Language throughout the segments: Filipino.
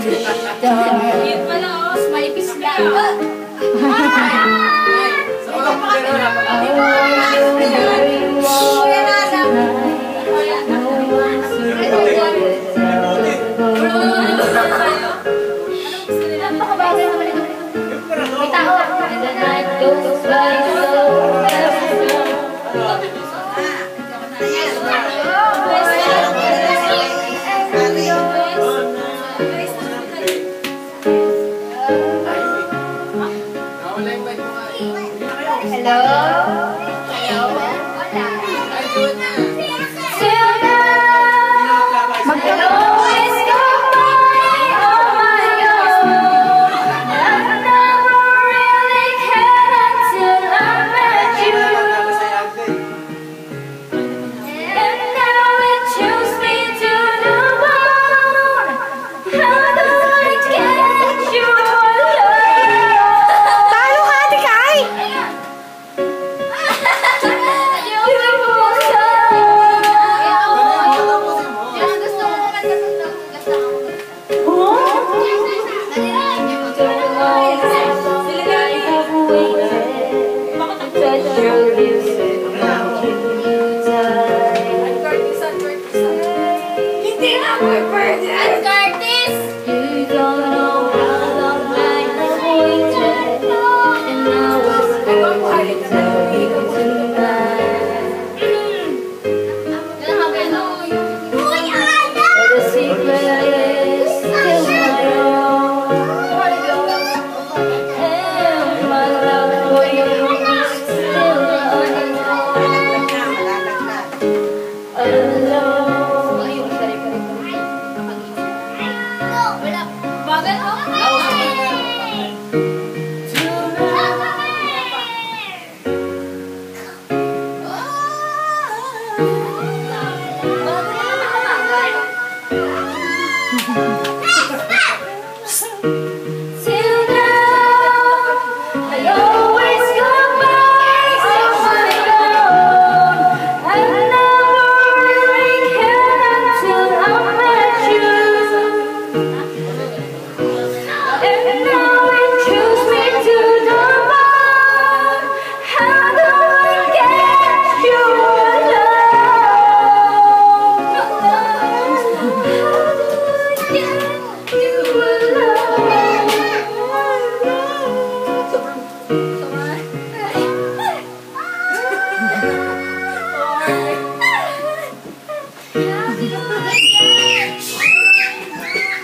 Yun pala, oh, malipis lang.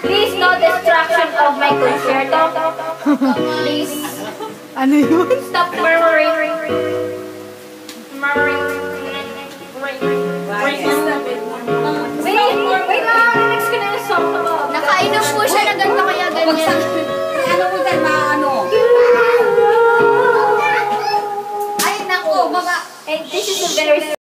Please, no distraction of my concerto. Please. Ano yun? Stop murmuring. Murmuring. Wait lang. Next ko na yung song. Nakainom po siya na ganito kaya ganyan. Ano mo dyan, ano? Ay, naku, baba. And this is a very